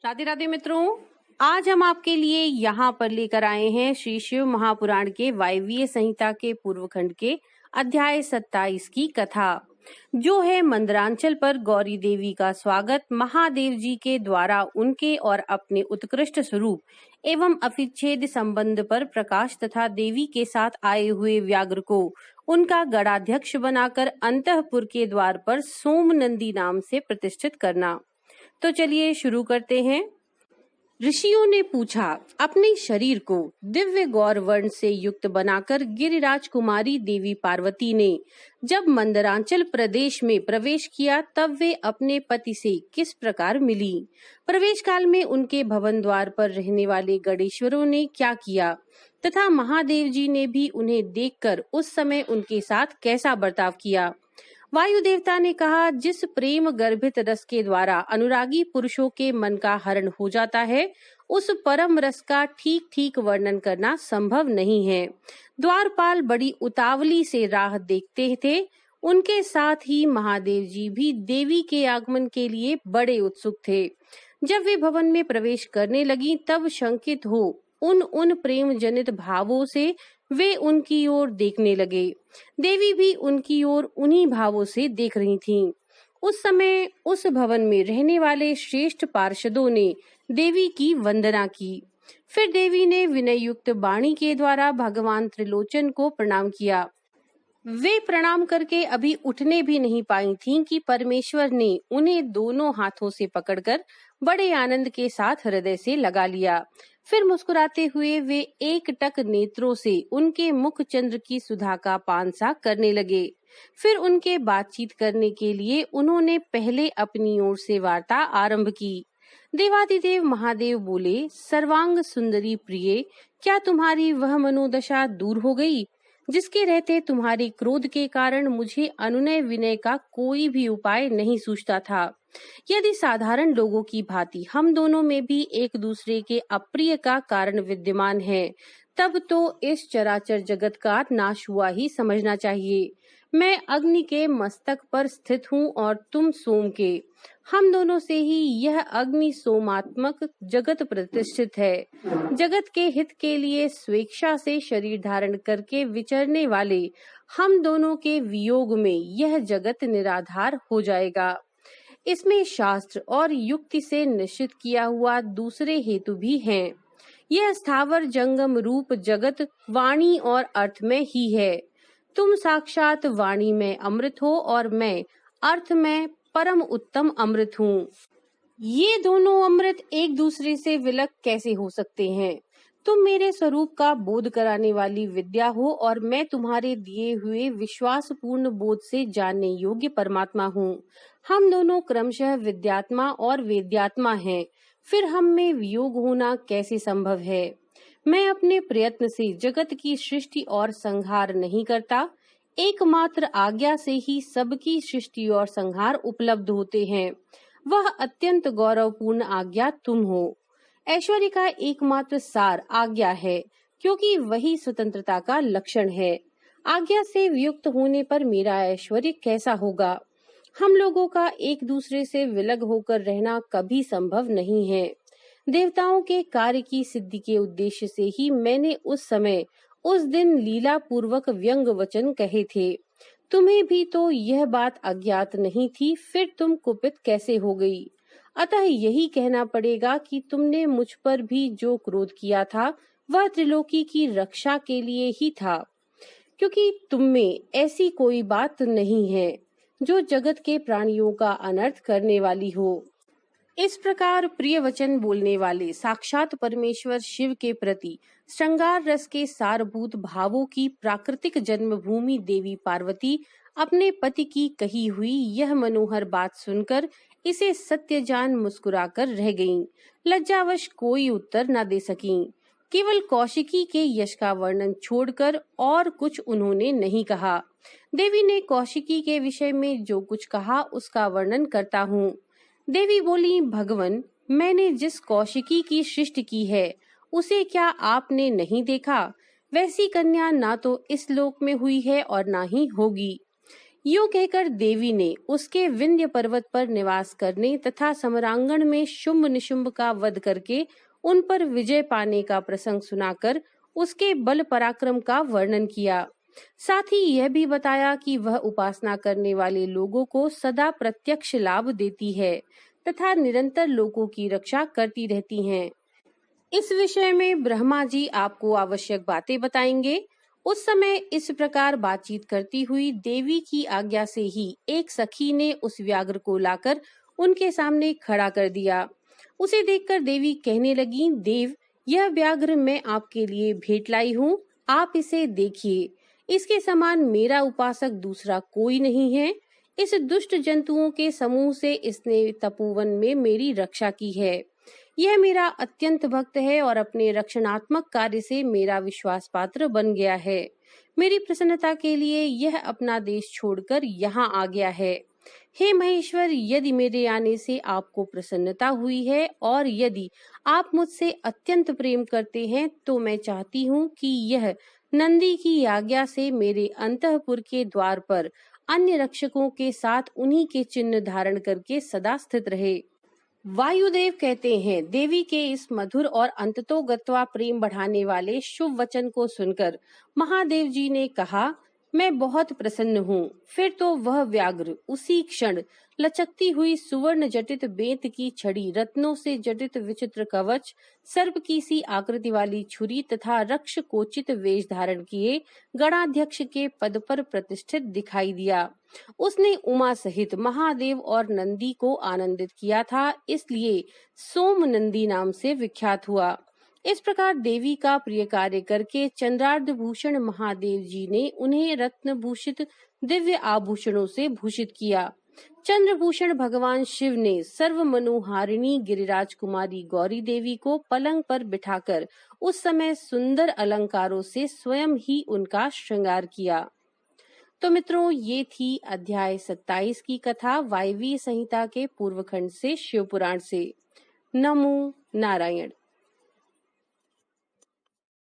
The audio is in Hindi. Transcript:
राधे राधे मित्रों, आज हम आपके लिए यहाँ पर लेकर आए हैं श्री शिव महापुराण के वायवीय संहिता के पूर्व खंड के अध्याय 27 की कथा, जो है मंदरांचल पर गौरी देवी का स्वागत महादेव जी के द्वारा उनके और अपने उत्कृष्ट स्वरूप एवं अविच्छेद संबंध पर प्रकाश तथा देवी के साथ आए हुए व्याघ्र को उनका गणाध्यक्ष बनाकर अंतःपुर के द्वार पर सोमनंदी नाम से प्रतिष्ठित करना। तो चलिए शुरू करते हैं। ऋषियों ने पूछा, अपने शरीर को दिव्य गौर वर्ण से युक्त बनाकर गिरिराज कुमारी देवी पार्वती ने जब मंदरांचल प्रदेश में प्रवेश किया, तब वे अपने पति से किस प्रकार मिली? प्रवेश काल में उनके भवन द्वार पर रहने वाले गणेश्वरों ने क्या किया तथा महादेव जी ने भी उन्हें देखकर उस समय उनके साथ कैसा बर्ताव किया? वायु देवता ने कहा, जिस प्रेम गर्भित रस के द्वारा अनुरागी पुरुषों के मन का हरण हो जाता है, उस परम रस का ठीक ठीक वर्णन करना संभव नहीं है। द्वारपाल बड़ी उतावली से राह देखते थे। उनके साथ ही महादेव जी भी देवी के आगमन के लिए बड़े उत्सुक थे। जब वे भवन में प्रवेश करने लगी, तब शंकित हो उन प्रेम जनित भावों से वे उनकी ओर देखने लगे। देवी भी उनकी ओर उन्हीं भावों से देख रही थीं। उस समय उस भवन में रहने वाले श्रेष्ठ पार्षदों ने देवी की वंदना की। फिर देवी ने विनय युक्त वाणी के द्वारा भगवान त्रिलोचन को प्रणाम किया। वे प्रणाम करके अभी उठने भी नहीं पाई थीं कि परमेश्वर ने उन्हें दोनों हाथों से पकड़कर बड़े आनंद के साथ हृदय से लगा लिया। फिर मुस्कुराते हुए वे एक टक नेत्रों से उनके मुख चंद्र की सुधा का पान सा करने लगे। फिर उनके बातचीत करने के लिए उन्होंने पहले अपनी ओर से वार्ता आरंभ की। देवादिदेव महादेव बोले, सर्वांग सुंदरी प्रिय, क्या तुम्हारी वह मनोदशा दूर हो गई जिसके रहते तुम्हारे क्रोध के कारण मुझे अनुनय विनय का कोई भी उपाय नहीं सूझता था? यदि साधारण लोगों की भांति हम दोनों में भी एक दूसरे के अप्रिय का कारण विद्यमान है, तब तो इस चराचर जगत का नाश हुआ ही समझना चाहिए। मैं अग्नि के मस्तक पर स्थित हूँ और तुम सोम के। हम दोनों से ही यह अग्नि सोमात्मक जगत प्रतिष्ठित है। जगत के हित के लिए स्वेच्छा से शरीर धारण करके विचरने वाले हम दोनों के वियोग में यह जगत निराधार हो जाएगा। इसमें शास्त्र और युक्ति से निश्चित किया हुआ दूसरे हेतु भी हैं। यह स्थावर जंगम रूप जगत वाणी और अर्थ में ही है। तुम साक्षात वाणी में अमृत हो और मैं अर्थ में परम उत्तम अमृत हूँ। ये दोनों अमृत एक दूसरे से विलग कैसे हो सकते हैं? तुम मेरे स्वरूप का बोध कराने वाली विद्या हो और मैं तुम्हारे दिए हुए विश्वास पूर्ण बोध से जानने योग्य परमात्मा हूँ। हम दोनों क्रमशः विद्यात्मा और वेद्यात्मा हैं। फिर हम में वियोग होना कैसे संभव है? मैं अपने प्रयत्न से जगत की सृष्टि और संहार नहीं करता। एकमात्र आज्ञा से ही सबकी सृष्टि और संहार उपलब्ध होते हैं। वह अत्यंत गौरवपूर्ण आज्ञा तुम हो। ऐश्वर्य का एकमात्र सार आज्ञा है, क्योंकि वही स्वतंत्रता का लक्षण है। आज्ञा से वियुक्त होने पर मेरा ऐश्वर्य कैसा होगा? हम लोगों का एक दूसरे से विलग होकर रहना कभी संभव नहीं है। देवताओं के कार्य की सिद्धि के उद्देश्य से ही मैंने उस समय उस दिन लीला पूर्वक व्यंग वचन कहे थे। तुम्हें भी तो यह बात अज्ञात नहीं थी, फिर तुम कुपित कैसे हो गई? अतः यही कहना पड़ेगा कि तुमने मुझ पर भी जो क्रोध किया था, वह त्रिलोकी की रक्षा के लिए ही था, क्योंकि तुम में ऐसी कोई बात नहीं है जो जगत के प्राणियों का अनर्थ करने वाली हो। इस प्रकार प्रिय वचन बोलने वाले साक्षात परमेश्वर शिव के प्रति श्रृंगार रस के सारभूत भावों की प्राकृतिक जन्मभूमि देवी पार्वती अपने पति की कही हुई यह मनोहर बात सुनकर इसे सत्य जान मुस्कुराकर रह गईं। लज्जावश कोई उत्तर न दे सकीं। केवल कौशिकी के यश का वर्णन छोड़कर और कुछ उन्होंने नहीं कहा। देवी ने कौशिकी के विषय में जो कुछ कहा उसका वर्णन करता हूँ। देवी बोली, भगवन, मैंने जिस कौशिकी की सृष्टि की है उसे क्या आपने नहीं देखा? वैसी कन्या ना तो इस लोक में हुई है और ना ही होगी। यूं कहकर देवी ने उसके विंध्य पर्वत पर निवास करने तथा समरांगण में शुंभ निशुंभ का वध करके उन पर विजय पाने का प्रसंग सुनाकर उसके बल पराक्रम का वर्णन किया। साथ ही यह भी बताया कि वह उपासना करने वाले लोगों को सदा प्रत्यक्ष लाभ देती है तथा निरंतर लोगों की रक्षा करती रहती हैं। इस विषय में ब्रह्मा जी आपको आवश्यक बातें बताएंगे। उस समय इस प्रकार बातचीत करती हुई देवी की आज्ञा से ही एक सखी ने उस व्याघ्र को लाकर उनके सामने खड़ा कर दिया। उसे देखकर देवी कहने लगी, देव, यह व्याघ्र मैं आपके लिए भेंट लाई हूँ, आप इसे देखिए। इसके समान मेरा उपासक दूसरा कोई नहीं है। इस दुष्ट जंतुओं के समूह से इसने तपोवन में मेरी रक्षा की है। यह मेरा अत्यंत भक्त है और अपने रक्षणात्मक कार्य से मेरा विश्वास पात्र बन गया है। मेरी प्रसन्नता के लिए यह अपना देश छोड़कर यहाँ आ गया है। हे महेश्वर, यदि मेरे आने से आपको प्रसन्नता हुई है और यदि आप मुझसे अत्यंत प्रेम करते हैं तो मैं चाहती हूँ कि यह नंदी की आज्ञा से मेरे अंतःपुर के द्वार पर अन्य रक्षकों के साथ उन्हीं के चिन्ह धारण करके सदा स्थित रहे। वायुदेव कहते हैं, देवी के इस मधुर और अंततो गत्वा प्रेम बढ़ाने वाले शुभ वचन को सुनकर महादेव जी ने कहा, मैं बहुत प्रसन्न हूँ। फिर तो वह व्याघ्र उसी क्षण लचकती हुई सुवर्ण जटित बेंत की छड़ी, रत्नों से जटित विचित्र कवच, सर्प की सी आकृति वाली छुरी तथा रक्ष कोचित वेश धारण किए गणाध्यक्ष के पद पर प्रतिष्ठित दिखाई दिया। उसने उमा सहित महादेव और नंदी को आनंदित किया था, इसलिए सोम नंदी नाम से विख्यात हुआ। इस प्रकार देवी का प्रिय कार्य करके चंद्रार्ध भूषण महादेव जी ने उन्हें रत्न भूषित दिव्य आभूषणों से भूषित किया। चंद्रभूषण भगवान शिव ने सर्व मनोहारिणी गिरिराज कुमारी गौरी देवी को पलंग पर बिठाकर उस समय सुंदर अलंकारों से स्वयं ही उनका श्रृंगार किया। तो मित्रों, ये थी अध्याय 27 की कथा वायवीय संहिता के पूर्व खंड से, शिव पुराण से। नमो नारायण।